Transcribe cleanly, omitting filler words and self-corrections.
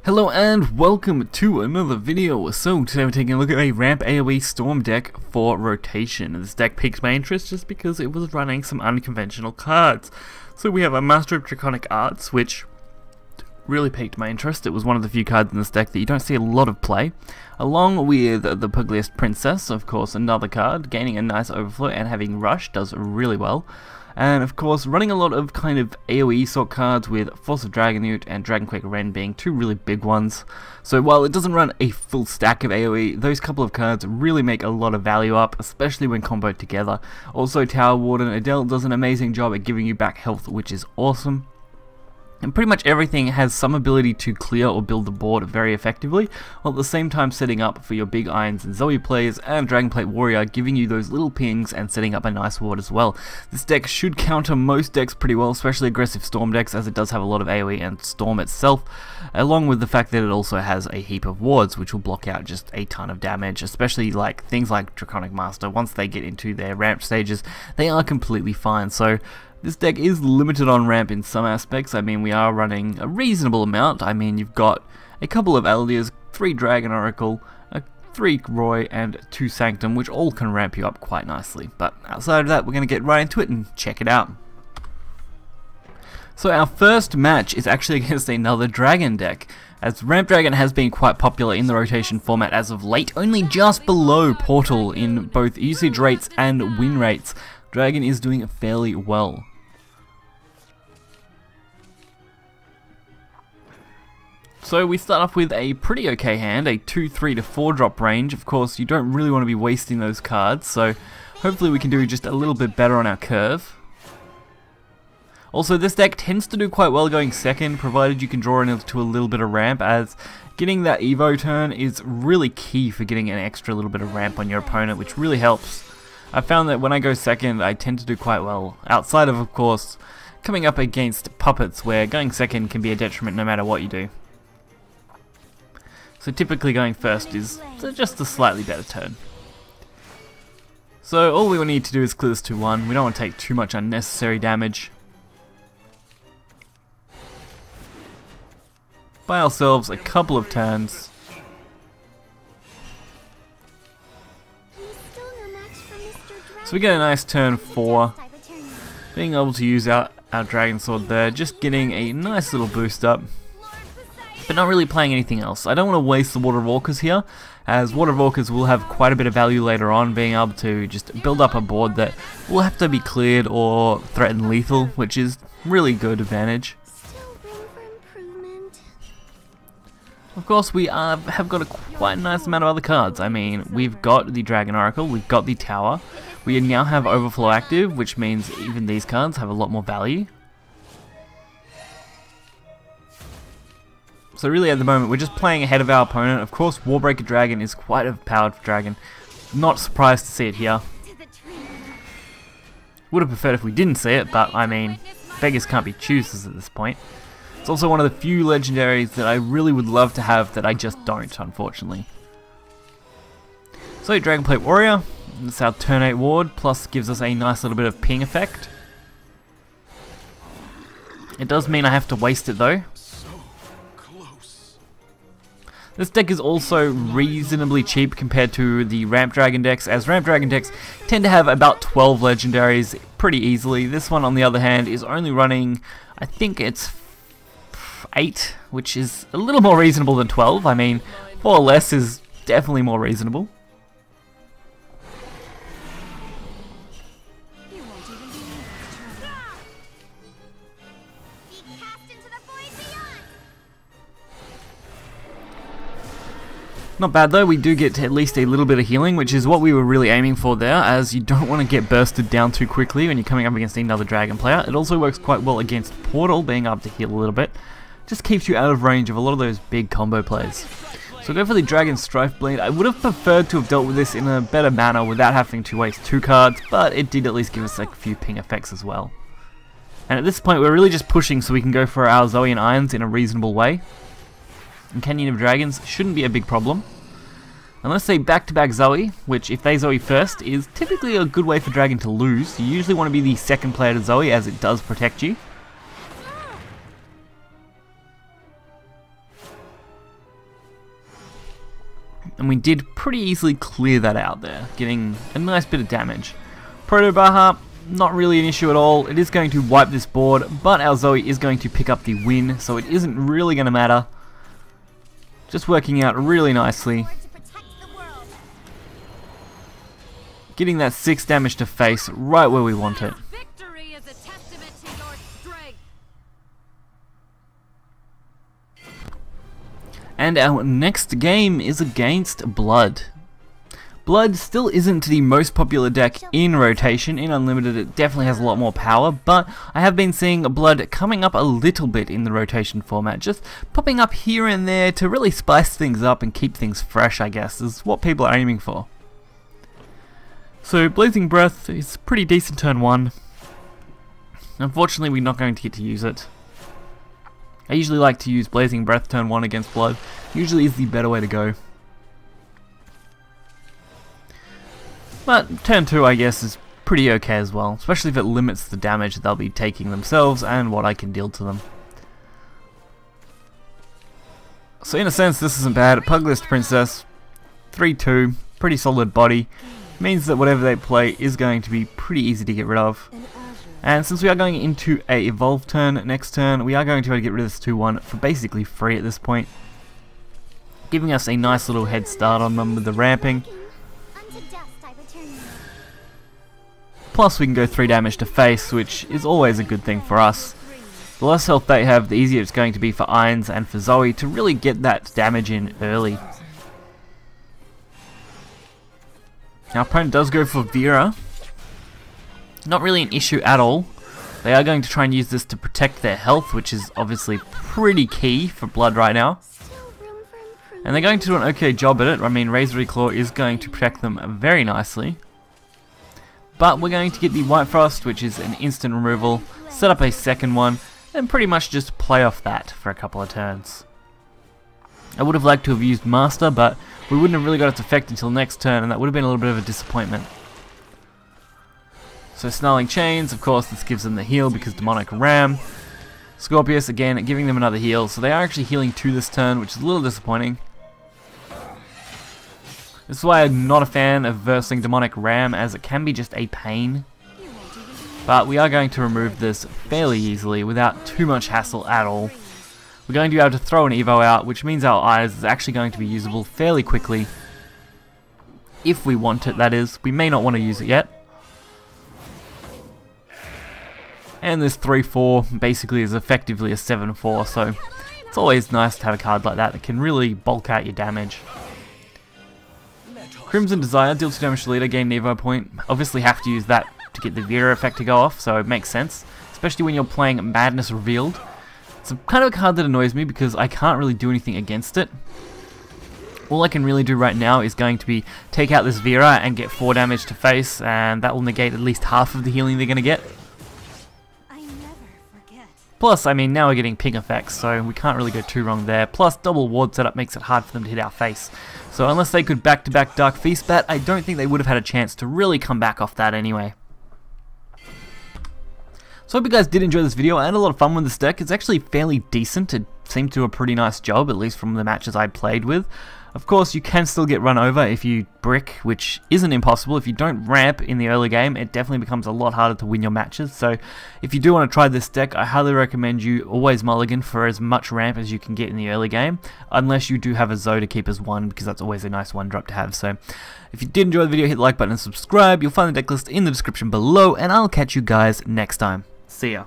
Hello and welcome to another video. So today we're taking a look at a ramp AOE storm deck for rotation. This deck piqued my interest just because it was running some unconventional cards. So we have a Master of Draconic Arts, which really piqued my interest. It was one of the few cards in this deck that you don't see a lot of play, along with the Pugliest Princess, of course, another card. Gaining a nice overflow and having Rush does really well. And of course, running a lot of kind of AOE sort cards with Force of Dragonute and Dragonquake Ren being two really big ones. So while it doesn't run a full stack of AOE, those couple of cards really make a lot of value up, especially when comboed together. Also, Tower Warden Adele does an amazing job at giving you back health, which is awesome. And pretty much everything has some ability to clear or build the board very effectively, while at the same time setting up for your big Irons and Zoe plays and Dragonplate Warrior, giving you those little pings and setting up a nice ward as well. This deck should counter most decks pretty well, especially aggressive Storm decks, as it does have a lot of AoE and Storm itself, along with the fact that it also has a heap of wards which will block out just a ton of damage, especially like things like Draconic Master. Once they get into their ramp stages, they are completely fine. So this deck is limited on ramp in some aspects. I mean, we are running a reasonable amount. I mean, you've got a couple of Eldirs, 3 Dragon Oracle, 3 Roy, and 2 Sanctum, which all can ramp you up quite nicely. But outside of that, we're going to get right into it and check it out. So our first match is actually against another Dragon deck, as Ramp Dragon has been quite popular in the rotation format as of late, only just below Portal in both usage rates and win rates. Dragon is doing fairly well. So we start off with a pretty okay hand, a 2-3 to 4 drop range. Of course, you don't really want to be wasting those cards, so hopefully we can do just a little bit better on our curve. Also, this deck tends to do quite well going second, provided you can draw into a little bit of ramp, as getting that Evo turn is really key for getting an extra little bit of ramp on your opponent, which really helps. I found that when I go second, I tend to do quite well, outside of course, coming up against puppets, where going second can be a detriment no matter what you do. So typically going first is just a slightly better turn. So all we need to do is clear this 2-1. We don't want to take too much unnecessary damage. Buy ourselves a couple of turns. So we get a nice turn 4. Being able to use our Dragon Sword there, just getting a nice little boost up, but not really playing anything else. I don't want to waste the Water Walkers here, as Water Walkers will have quite a bit of value later on, being able to just build up a board that will have to be cleared or threaten lethal, which is really good advantage. Of course, we have got a quite nice amount of other cards. I mean, we've got the Dragon Oracle, we've got the Tower, we now have Overflow active, which means even these cards have a lot more value. So really at the moment we're just playing ahead of our opponent. Of course, Warbreaker Dragon is quite a powerful dragon. Not surprised to see it here. Would have preferred if we didn't see it, but I mean, beggars can't be choosers at this point. It's also one of the few legendaries that I really would love to have that I just don't, unfortunately. So Dragonplate Warrior, that's our turn 8 ward, plus gives us a nice little bit of ping effect. It does mean I have to waste it though. This deck is also reasonably cheap compared to the Ramp Dragon decks, as Ramp Dragon decks tend to have about 12 legendaries pretty easily. This one, on the other hand, is only running, I think it's 8, which is a little more reasonable than 12. I mean, 4 or less is definitely more reasonable. Not bad though, we do get at least a little bit of healing, which is what we were really aiming for there, as you don't want to get bursted down too quickly when you're coming up against another Dragon player. It also works quite well against Portal, being able to heal a little bit. Just keeps you out of range of a lot of those big combo plays. So go for the Dragon Strife Blade. I would have preferred to have dealt with this in a better manner without having to waste 2 cards, but it did at least give us like a few ping effects as well. And at this point we're really just pushing so we can go for our Zoe and Irons in a reasonable way. And Canyon of Dragons shouldn't be a big problem. Unless they back-to-back Zoe, which if they Zoe first is typically a good way for Dragon to lose. You usually want to be the second player to Zoe, as it does protect you. and we did pretty easily clear that out there, getting a nice bit of damage. Proto Baha, not really an issue at all. It is going to wipe this board, but our Zoe is going to pick up the win, so it isn't really going to matter. Just working out really nicely. Getting that 6 damage to face right where we want it. And our next game is against Blood. Blood still isn't the most popular deck in rotation. In Unlimited it definitely has a lot more power, but I have been seeing Blood coming up a little bit in the rotation format, just popping up here and there to really spice things up and keep things fresh, I guess, is what people are aiming for. So Blazing Breath is pretty decent turn 1. Unfortunately we're not going to get to use it. I usually like to use Blazing Breath turn 1 against Blood. Usually is the better way to go. But turn 2 I guess is pretty okay as well, especially if it limits the damage that they'll be taking themselves and what I can deal to them. So in a sense this isn't bad. Puglist Princess, 3-2, pretty solid body. Means that whatever they play is going to be pretty easy to get rid of. And since we are going into a evolve turn next turn, we are going to be able to get rid of this 2-1 for basically free at this point. Giving us a nice little head start on them with the ramping. Plus we can go 3 damage to face, which is always a good thing for us. The less health they have, the easier it's going to be for Irons and for Zoe to really get that damage in early. Our opponent does go for Vera. Not really an issue at all. They are going to try and use this to protect their health, which is obviously pretty key for Blood right now. And they're going to do an okay job at it. I mean, Razor Claw is going to protect them very nicely. But we're going to get the White Frost, which is an instant removal, set up a second one, and pretty much just play off that for a couple of turns. I would have liked to have used Master, but we wouldn't have really got its effect until next turn, and that would have been a little bit of a disappointment. So Snarling Chains, of course this gives them the heal because Demonic Ram. Scorpius, again, giving them another heal, so they are actually healing 2 this turn, which is a little disappointing. This is why I'm not a fan of versing Demonic Ram, as it can be just a pain. But we are going to remove this fairly easily without too much hassle at all. We're going to be able to throw an Evo out, which means our Eyes is actually going to be usable fairly quickly. If we want it, that is. We may not want to use it yet. And this 3-4 basically is effectively a 7-4, so it's always nice to have a card like that that can really bulk out your damage. Crimson Desire, deal 2 damage to leader, gain an Evo point. Obviously have to use that to get the Vera effect to go off, so it makes sense. Especially when you're playing Madness Revealed. It's kind of a card that annoys me because I can't really do anything against it. All I can really do right now is going to be take out this Vera and get 4 damage to face, and that will negate at least half of the healing they're going to get. Plus, I mean, now we're getting ping effects, so we can't really go too wrong there. Plus, double ward setup makes it hard for them to hit our face. So unless they could back-to-back Dark Feast Bat, I don't think they would have had a chance to really come back off that anyway. So I hope you guys did enjoy this video. I had a lot of fun with this deck. It's actually fairly decent. It seemed to do a pretty nice job, at least from the matches I played with. Of course, you can still get run over if you brick, which isn't impossible. If you don't ramp in the early game, it definitely becomes a lot harder to win your matches. So if you do want to try this deck, I highly recommend you always mulligan for as much ramp as you can get in the early game, unless you do have a Zoe to keep as 1, because that's always a nice 1-drop to have. So if you did enjoy the video, hit the like button and subscribe. You'll find the deck list in the description below, and I'll catch you guys next time. See ya.